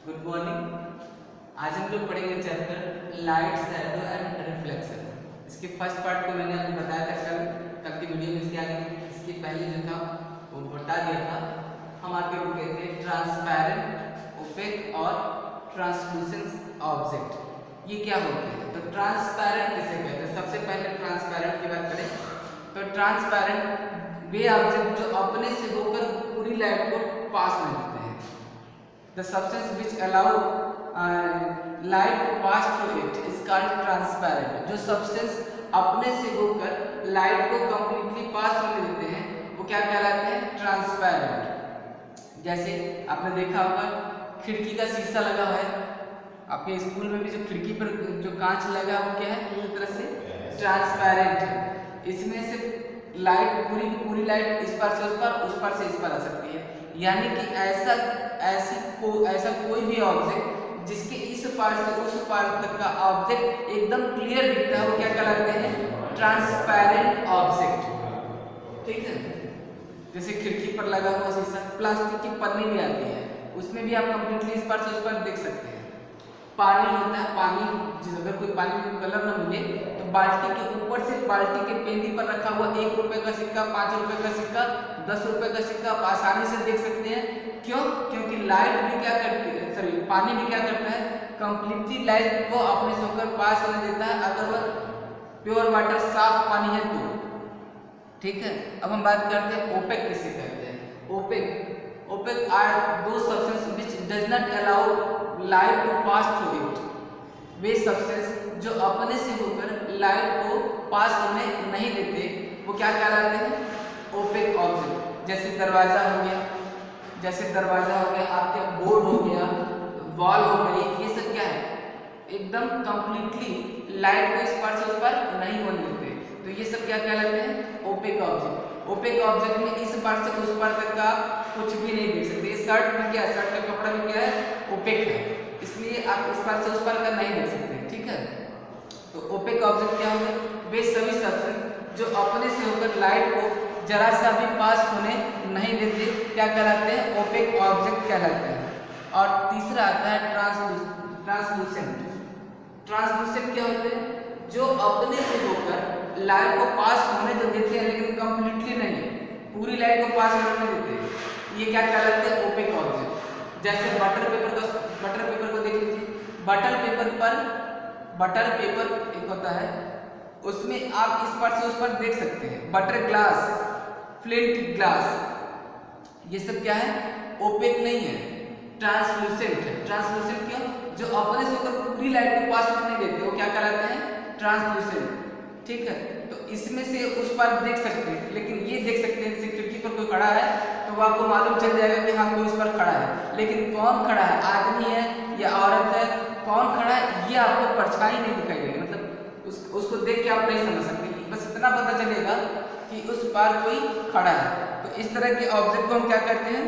Good morning. आज हम लोग पढ़ेंगे chapter light, shadow and reflection. इसके फर्स्ट पार्ट को मैंने आपको बताया था कल की वीडियो में। इसके आगे इसके पहले जो था वो बता दिया था। हम आगे रुके थे ट्रांसपेरेंट, ओपेक और ट्रांसलूसेंट ऑब्जेक्ट। ये क्या होते हैं? तो ट्रांसपेरेंट किसे कहते हैं? सबसे पहले ट्रांसपेरेंट की बात करें तो ट्रांसपेरेंट वे ऑब्जेक्ट जो अपने से होकर पूरी लाइट को पास में देते हैं। The substance which allow light to pass through it is called transparent। जो सब्सटेंस अपने से होकर लाइट को कंप्लीटली पास होने देते हैं वो क्या कहलाते हैं? ट्रांसपेरेंट। जैसे आपने देखा होगा खिड़की का शीशा लगा हुआ है, आपके स्कूल में भी जो खिड़की पर जो कांच लगा है वो क्या है? पूरी तरह से ट्रांसपेरेंट है। इसमें से लाइट पूरी की पूरी लाइट इस पार से उस पार से इस पार आ सकती है। यानी कि ऐसा कोई भी ऑब्जेक्ट जिसके इस पार से उस पार तक का ऑब्जेक्ट एकदम क्लियर दिखता है वो क्या कहलाते हैं? Transparent object. ठीक है, जैसे खिड़की पर लगा हुआ शीशा, प्लास्टिक की पन्नी भी आती है, उसमें भी आप कंप्लीटली इस पार से उस पार देख सकते हैं। पानी होता है, पानी अगर कोई पानी में कलर ना मिले तो बाल्टी के ऊपर से बाल्टी के पेंदी पर रखा हुआ 1 रुपए का सिक्का, 5 रुपए का सिक्का, 10 रुपए का सिक्का आप आसानी से देख सकते हैं। क्यों? क्योंकि लाइट भी क्या करती है, सॉरी पानी भी क्या करता है? कंप्लीटली लाइट को अपने से होकर पास होने देता है, अगर वह प्योर वाटर साफ पानी है तो। ठीक है, अब हम बात करते हैं ओपेक किसे कहते हैं। Opaque are those substance which does not allow light to pass through it. वे सब्सटेंस जो अपने से होकर लाइट को पास होने नहीं देते वो क्या कहलाते हैं? Opaque object. जैसे दरवाजा हो गया, आपके बोर्ड हो गया, वॉल हो गई, ये सब क्या है? एकदम कंप्लीटली लाइट को इस पार से उस पार नहीं होने देते, तो ये सब क्या कहलाते हैं? Opaque object. ओपेक ऑब्जेक्ट में इस पार से उस पार तक का कुछ भी नहीं देख सकते। शर्ट में क्या है? शर्ट का कपड़ा भी क्या है? ओपेक है, इसलिए आप इस पार से उस पार का नहीं देख सकते। ठीक है, तो ओपेक ऑब्जेक्ट क्या होंगे? वे सभी सब्सटेंस जो अपने से होकर लाइट को जरा सा भी पास होने नहीं देते क्या कहलाते हैं? ओपेक ऑब्जेक्ट कहलाते हैं। और तीसरा आता है ट्रांसलूसेंट। ट्रांसलूसेंट क्या होते हैं? जो अपने से होकर लाइट को पास होने तो देते हैं लेकिन कंप्लीटली नहीं, पूरी लाइट को पास होने देते हैं, ये क्या कहलाते हैं? Opaque object. जैसे बटर पेपर को देख लीजिए। बटर पेपर एक होता है, उसमें आप इस पार से उस पार देख सकते हैं। बटर ग्लास, फ्लिंट ग्लास, ये सब क्या है? ओपेक नहीं है, ट्रांसलूसेंट है। ट्रांसलूसेंट क्यों? जो अपने से होकर पूरी लाइट को पास होने नहीं देते वो क्या कहलाते हैं? ट्रांसलूसेंट। ठीक है, तो इसमें से उस पार देख सकते हैं, लेकिन ये देख सकते हैं जैसे खिड़की पर कोई खड़ा है तो वो आपको मालूम चल जाएगा कि हाँ कोई उस पर खड़ा है, लेकिन कौन खड़ा है, आदमी है या औरत है, कौन खड़ा है ये आपको परछाई नहीं दिखाई देगी। मतलब उसको देख के आप नहीं समझ सकते, बस इतना पता चलेगा कि उस पार कोई खड़ा है। तो इस तरह के ऑब्जेक्ट को हम क्या कहते हैं?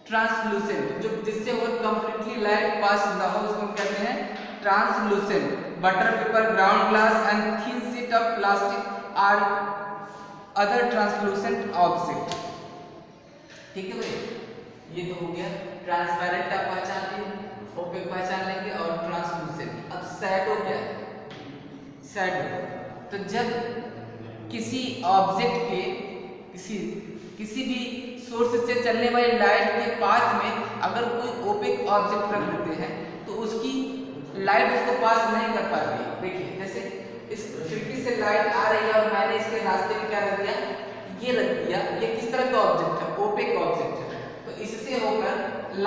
ट्रांसलूसेंट। जो जिससे वो कंप्लीटली लाइट पास ना हो उसको हम कहते हैं translucent. Butter paper, ground glass and thin sheet of plastic are other translucent object. ठीक है भाई, ये तो हो गया ट्रांसपेरेंट, आप पहचान लेंगे, ओपेक पहचान लेंगे, और ट्रांसलूसेंट। अब शैडो क्या है? शैडो तो जब किसी ऑब्जेक्ट के किसी भी सोर्स से चलने वाली लाइट के पाथ में अगर कोई ओपेक ऑब्जेक्ट रख देते हैं तो उसकी लाइट उसको पास नहीं कर पाती। देखिए जैसे इस खिड़की से लाइट आ रही है और मैंने इसके रास्ते में क्या रख दिया? ये रख दिया। ये किस तरह का ऑब्जेक्ट है? ओपेक ऑब्जेक्ट है। तो इससे होकर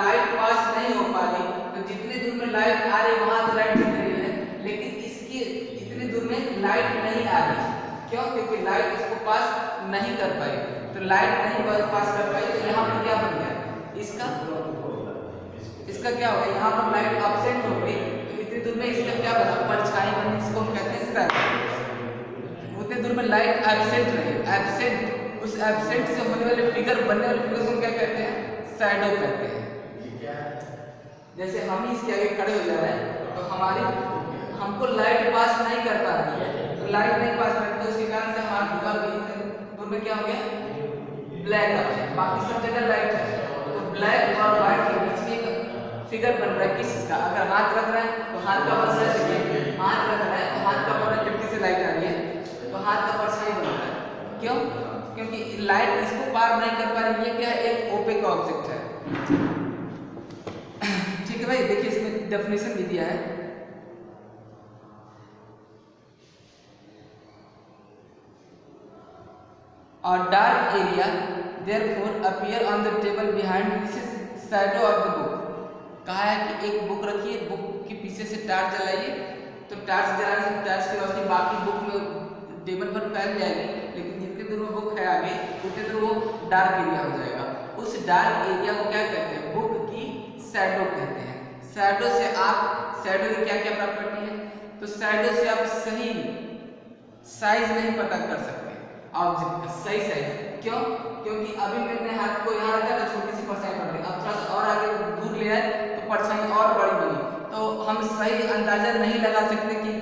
लाइट पास नहीं हो पा रही, तो जितने दूर में लाइट आ रही वहां तो लाइट दिख रही है, लेकिन इसकी इतनी दूर में लाइट नहीं आ रही। क्यों? क्योंकि लाइट इसको पास नहीं कर पाई। तो लाइट नहीं पास कर पाई तो यहाँ पर क्या बन गया? इसका क्या होगा? यहाँ पर लाइट एब्सेंट हो गई, तो इतनी दूर में इसका क्या बना? परछाई बनी, जिसको हम कहते हैं शैडो। उतनी दूर में लाइट एब्सेंट रही, उस एब्सेंट से होने वाले फिगर, बनने वाले फिगर को हम क्या कहते हैं? शैडो कहते हैं। जैसे हम ही इसके आगे खड़े हो जा रहे हैं तो हमको लाइट पास नहीं कर पा रही है, तो लाइट नहीं पास कर रही, तो उसके कारण से हमारा दीवार दूर में क्या हो गया? ब्लैक आ गया। बाकी सब जगह लाइट है, तो ब्लैक और व्हाइट के बीच में फिगर बन रहा है किस चीज का, अगर हाथ रख रहा है तो हाथ का बन रहा है, देखिए हाथ रख रहा है तो हाथ का बन रहा है, खिड़की से लाइट आ रही है तो हाथ का परछाई बन रहा है। क्यों? क्योंकि लाइट इसको पार नहीं कर पा रही। ये क्या है? एक ओपेक ऑब्जेक्ट है। ठीक है भाई, देखिए इसमें डेफिनेशन भी दिया है। और dark area therefore appear on the table behind this is shadow of the book. कहा है कि एक बुक रखिए, बुक के पीछे से टार्च जलाइए, तो टार्च जलाने से टार्च की रोशनी बाकी बुक में टेबल पर फैल जाएगी, लेकिन जितने दूर वो बुक है आगे उतने दूर वो डार्क एरिया हो जाएगा। उस डार्क एरिया को क्या कहते हैं? बुक की शैडो कहते हैं। शैडो से आप, शैडो की क्या क्या प्रॉपर्टी है? तो शैडो से आप सही साइज नहीं पता कर सकते ऑब्जेक्ट का, सही साइज। क्यों? क्योंकि अभी मैंने हाथ को यहाँ रखा तो छोटी सी परछाई पड़ रही, अब थोड़ा सा और आगे दूर ले आए तो परछाई और बड़ी बनी, तो हम सही अंदाजा नहीं लगा सकते कि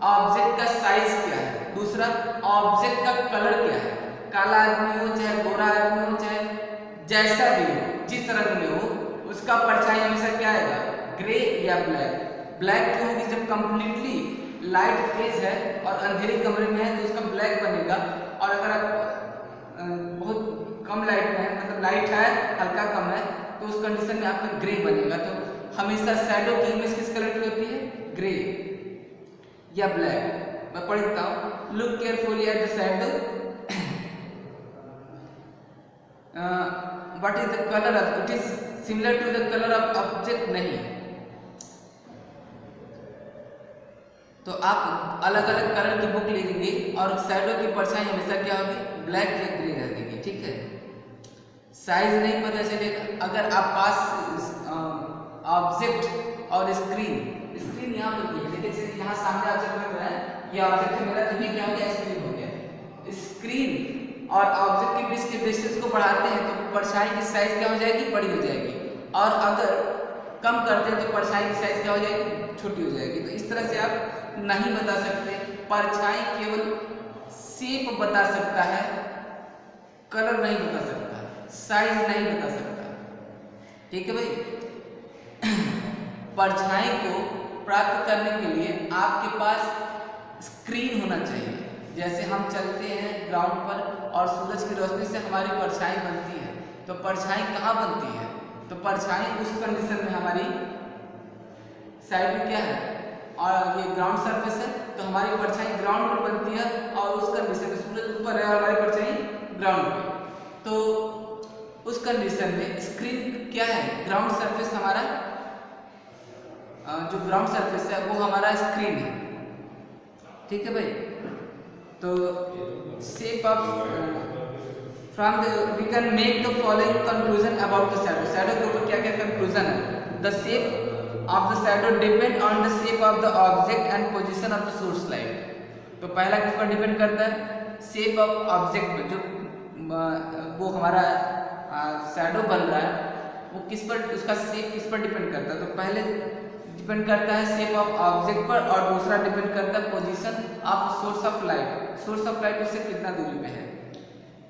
ऑब्जेक्ट का साइज क्या है। दूसरा, ऑब्जेक्ट का कलर क्या है, काला आदमी हो चाहे गोरा आदमी हो चाहे जैसा भी हो, जिस रंग में हो, उसका परछाई हमेशा क्या आएगा? ग्रे या ब्लैक। ब्लैक क्यों होगी? जब कंप्लीटली लाइट तेज है और अंधेरे कमरे में है तो उसका ब्लैक बनेगा, और अगर आप बहुत कम लाइट में है, मतलब लाइट है हल्का कम है, तो उस कंडीशन में आपका ग्रे बनेगा। तो हमेशा शैडो की इमेज किस कलर की होती है? ग्रे या ब्लैक। मैं पढ़ देता हूँ, look carefully at the shadow, what is the colour of it is similar to the colour of object. नहीं, तो आप अलग अलग कलर की बुक लेंगे और शैडो की परछाई हमेशा क्या होगी? ब्लैक या ग्रे रहेगी। ठीक है, साइज नहीं पता चलेगा। अगर आप पास ऑब्जेक्ट और स्क्रीन यहाँ पर है, देखिए यहाँ सामने ऑब्जेक्ट लग रहा है, ये ऑब्जेक्ट है मेरा, तो ये क्या हो गया? स्क्रीन हो गया। स्क्रीन और ऑब्जेक्ट के बीच के डिस्टेंस को बढ़ाते हैं तो परछाई की साइज क्या हो जाएगी? बड़ी हो जाएगी, और अगर कम करते हैं तो परछाई की साइज क्या हो जाएगी? छोटी हो जाएगी। तो इस तरह से आप नहीं बता सकते, परछाई केवल शेप बता सकता है, कलर नहीं बता सकता, साइज नहीं बता सकता। ठीक है भाई, परछाई को प्राप्त करने के लिए आपके पास स्क्रीन होना चाहिए। जैसे हम चलते हैं ग्राउंड पर और सूरज की रोशनी से हमारी परछाई बनती है, तो परछाई कहाँ बनती है? तो परछाई उस कंडीशन में हमारी साइड में क्या है, और ये ग्राउंड सरफेस है, तो हमारी परछाई ग्राउंड पर बनती है, और उस कंडीशन में सूरज ऊपर है और हमारी परछाई ग्राउंड पे, तो उस कंडीशन में स्क्रीन क्या है? ग्राउंड सरफेस हमारा, जो ग्राउंड सरफेस है वो हमारा स्क्रीन है। ठीक है भाई, तो shape of from the we can make the following conclusion about the shadow. Shadow के ऊपर क्या क्या कंक्लूजन है? द शेप of the shadow depend on the shape of the object and position of the source light। तो पहला किस पर डिपेंड करता है? शेप ऑफ ऑब्जेक्ट पर, जो वो हमारा शैडो बन रहा है वो किस पर, उसका शेप किस पर डिपेंड करता है? तो पहले डिपेंड करता है शेप ऑफ ऑब्जेक्ट पर, और दूसरा डिपेंड करता है position of source of light. Source of light उससे कितना दूरी पे है,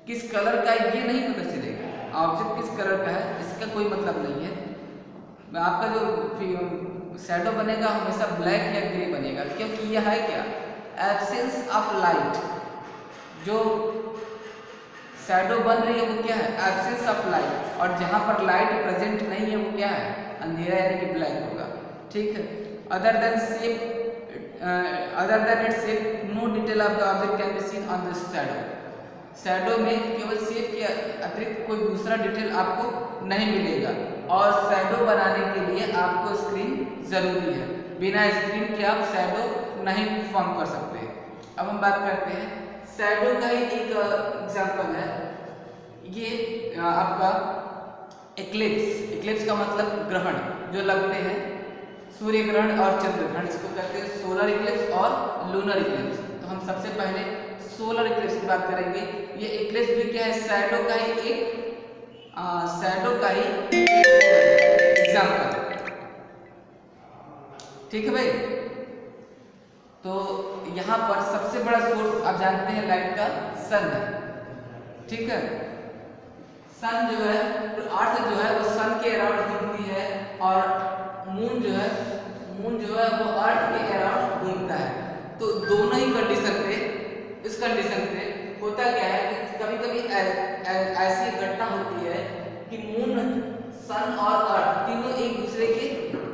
किस कलर का है ये नहीं पता चलेगा। ऑब्जेक्ट किस कलर का है इसका कोई मतलब नहीं है। आपका जो शैडो बनेगा हमेशा ब्लैक या ग्रे बनेगा, क्योंकि यह है क्या? Absence of light. जो शैडो बन रही है वो क्या है? एब्सेंस ऑफ लाइट, और जहां पर लाइट प्रेजेंट नहीं है वो क्या है? अंधेरा, यानी कि ब्लैक होगा। ठीक है, other than its shape no detail of the object can be seen on the shadow. Shadow में केवल शेप के अतिरिक्त कोई दूसरा डिटेल आपको नहीं मिलेगा, और शैडो बनाने के लिए आपको स्क्रीन जरूरी है। बिना स्क्रीन के आप शैडो नहीं फॉर्म कर सकते। अब हम बात करते हैं शैडो का ही एक एग्जांपल है, ये आपका एक्लिप्स का मतलब ग्रहण जो लगते हैं, सूर्य ग्रहण और चंद्र ग्रहण, इसको कहते हैं सोलर इक्लिप्स और लूनर इक्लिप्स। तो हम सबसे पहले सोलर इक्लिप्स की बात करेंगे। ये इक्लिप्स भी क्या है? शैडो का ही एग्जाम्पल। ठीक है भाई, तो यहाँ पर सबसे बड़ा सोर्स आप जानते हैं लाइट का सन है। ठीक है, सन जो है, अर्थ जो है वो सन के अराउंड घूमती है, और मून जो है वो अर्थ के अराउंड घूमता है। तो दोनों ही कंडीशन पे, इस कंडीशन पे होता क्या है कि कभी कभी ऐसी घटना होती है कि मून, सन और अर्थ तीनों एक दूसरे के,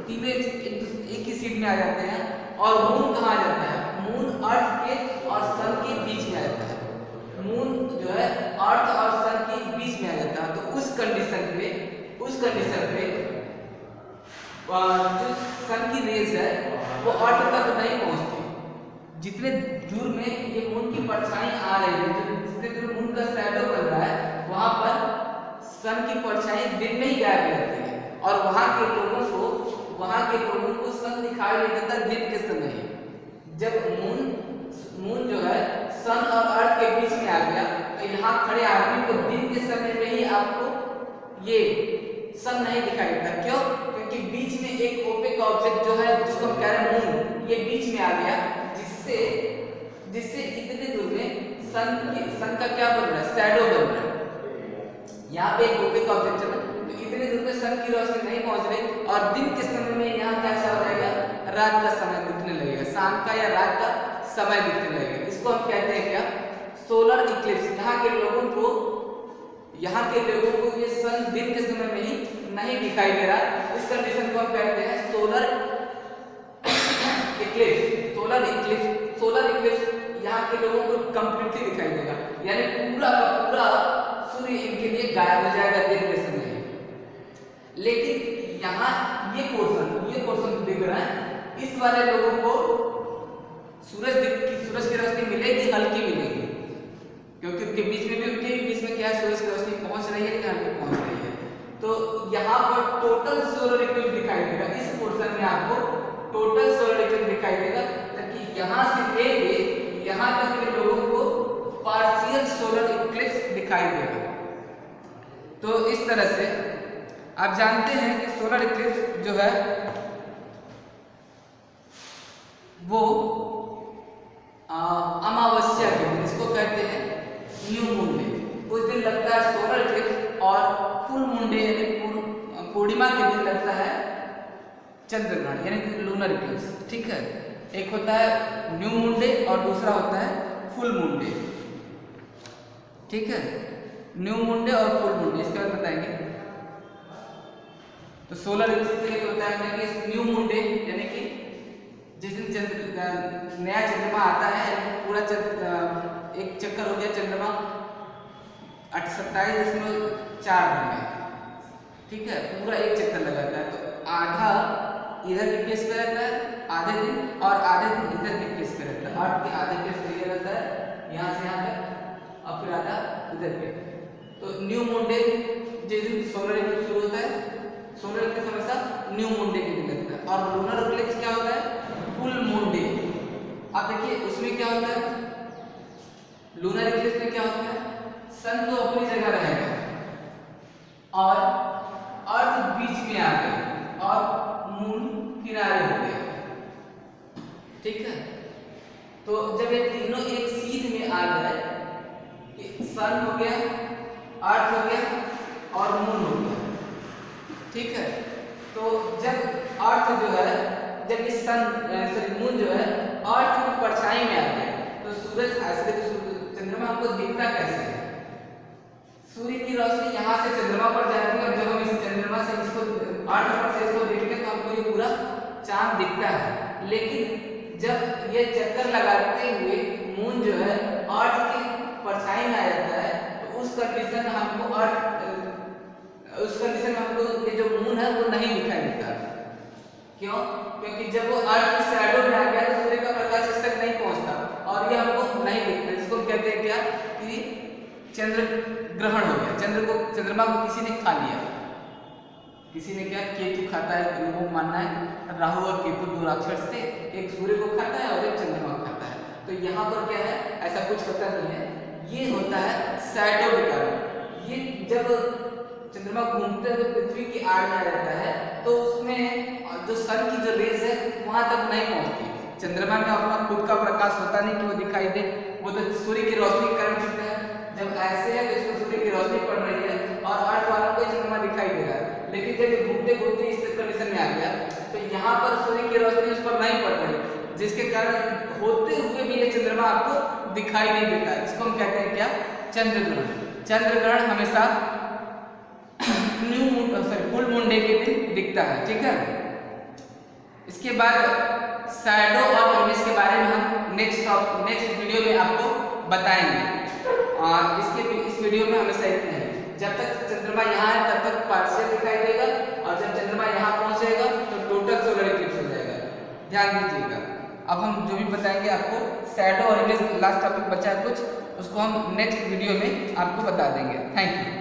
तीनों एक ही सीट में आ जाते हैं, और मून कहाँ आ जाता है, मून अर्थ के और सन के बीच में आ जाता है। मून जो है अर्थ और सन के बीच में आ जाता है। तो उस कंडीशन पे जो सन की रेज है वो अर्थ तक नहीं पहुंचती। जितने दूर में ये मून की परछाई आ रही है, जितने दूर मून का शैडो बन रहा है, वहां पर सन की परछाई दिन में ही गायब रहती है, और वहां के लोगों को सन दिखाई नहीं देता दिन के समय। जब मून जो है सन और अर्थ के बीच में आ गया, तो यहाँ खड़े आदमी को दिन के समय में ही आपको ये सन नहीं दिखाई देता। क्यों? क्योंकि बीच में एक ओपेक ऑब्जेक्ट जो है, जिसको हम कह रहे हैं मून, ये बीच में आ गया, जिससे इतने दूर में सन का क्या बन रहा है, शैडो बन रहा है। यहाँ पे एक ओपेक ऑब्जेक्ट है, तो इतने दूर में सन की रोशनी नहीं पहुंच रही, और दिन के समय में यहाँ कैसा हो जाएगा, रात का समय दिखने लगेगा, शाम का या रात का समय दिखने लगेगा। इसको हम कहते हैं क्या, सोलर इक्लिप्स। यहाँ के लोगों को ये सन दिन के समय में ही नहीं दिखाई दे रहा, इस कंडीशन को हम कहते हैं सोलर इक्लिप्स। सोलर इक्लिप्स यहाँ के लोगों को कंप्लीटली दिखाई देगा, यानी पूरा का पूरा सूर्य इनके लिए गायब हो जाएगा दिन के समय। लेकिन यहाँ ये पोर्शन दिख रहा है, इस वाले लोगों को सूरज की रोशनी मिलेगी, हल्की मिलेगी, क्योंकि उनके बीच में क्या है, सूरज की रोशनी पहुंच रही है, हल्की पहुंच रही है। तो यहाँ पर टोटल सोलर इक्लिप्स दिखाई देगा। इस पोर्शन में आपको टोटल सोलर इक्लिप्स दिखाई देगा, ताकि यहाँ से लेके यहाँ तक के लोगों को पार्शियल सोलर इक्लिप्स दिखाई देगा। तो इस तरह से आप जानते हैं कि सोलर इक्लिप्स जो है वो अमावस्या के दिन, इसको कहते हैं न्यू मून डे, उस दिन लगता है सोलर इक्लिप्स, और फुल मून डे यानी पूर्णिमा के दिन लगता है चंद्र ग्रहण यानी कि लूनर इक्लिप्स। ठीक है, एक होता है न्यू मून डे और दूसरा होता है फुल मून डे। ठीक है, न्यू मून डे और फुल मून डे इसके बारे में बताएंगे। तो सोलर इक्लिप्स होता है कि न्यू मून डे यानी कि जिस दिन नया चंद्रमा आता है, पूरा एक चक्कर हो गया चंद्रमा 27.4 दिन में। ठीक है, पूरा एक चक्कर लगाता है, तो आधा इधर के फेस पे रहता है आधे दिन, और आधे दिन इधर के फेस पे रहता है। अर्थ के आधे फेस पे ये रहता है, यहाँ से यहाँ तक, और फिर आधा इधर पे। तो न्यू मून डे जिस दिन सोलर इक्लिप्स शुरू होता है, सोलर इक्लिप्स हमेशा न्यू मून डे के दिन लगता है। और लूनर इक्लिप्स क्या होता है, फुल मून डे। अब देखिए उसमें क्या होता है, लूनर इक्लिप्स में क्या होता है, सन तो अपनी जगह रहेगा और अर्थ बीच में आ गई और मून किनारे हो गए। ठीक है, तो जब ये तीनों एक सीध में आ गए, सन हो गया, अर्थ हो गया और मून हो गया। ठीक है, तो जब अर्थ जो है, जब ये मून जो है अर्थ की परछाई में आ गया, तो सूरज ऐसे चंद्रमा हमको दिखता कैसे है, सूर्य की रोशनी यहाँ से चंद्रमा पर जाती है, और जब हम इस चंद्रमा से इसको अर्थ पर से इसको देखते हैं तो हमको ये पूरा चांद दिखता है। लेकिन जब ये चक्कर लगाते हुए मून जो है अर्थ की परछाई में आ जाता है, तो उस कंडीशन में हमको ये जो मून है वो नहीं दिखाई देता। क्यों? क्योंकि जब वो अर्थ की शैडो में आ गया तो सूर्य का प्रकाश इस तक नहीं पहुंचता, और ये हमको नहीं दिखता। इसको हम कहते हैं क्या, कि चंद्र ग्रहण हो गया, चंद्रमा को किसी ने खा लिया। किसी ने क्या, केतु खाता है, लोगों को मानना है राहु और केतु दो राक्षस से, एक सूर्य को खाता है और एक चंद्रमा को खाता है। तो यहाँ पर क्या है, ऐसा कुछ होता नहीं है, ये होता है शैडो के कारण। ये जब चंद्रमा घूमते हुए पृथ्वी की आड़ में रहता है, तो उसमें जो सन की जो रेज है वहां तक नहीं पहुंचती। चंद्रमा में अपना खुद का प्रकाश होता नहीं कि वो दिखाई दे, वो तो सूर्य की रोशनी के कारण दिखता है। जब ऐसे है तो इसको सूर्य की रोशनी पड़ रही है और अर्थ वालों को चंद्रमा दिखाई दे रहा है, लेकिन जब ये घूमते घूमते इस कंडीशन में आ गया तो यहाँ पर सूर्य की रोशनी उस पर नहीं पड़ रही, जिसके कारण होते हुए भी ये चंद्रमा आपको दिखाई नहीं देता। इसको हम कहते हैं क्या? चंद्र ग्रहण। चंद्र ग्रहण हमेशा new moon full moon day के दिन दिखता है, ठीक है। इसके बाद शैडो और इमेज के बारे में हम नेक्स्ट वीडियो में आपको बताएंगे। और इस वीडियो में हमेशा इतना है, जब तक चंद्रमा यहाँ है तब तक पार्शियल दिखाई देगा, और जब चंद्रमा यहाँ पहुंच जाएगा तो टोटल सोलर इक्लिप्स हो जाएगा। ध्यान दीजिएगा। अब हम जो भी बताएंगे आपको शैडो और इमेज, लास्ट टॉपिक बचा है कुछ, उसको हम नेक्स्ट वीडियो में आपको बता देंगे। Thank you.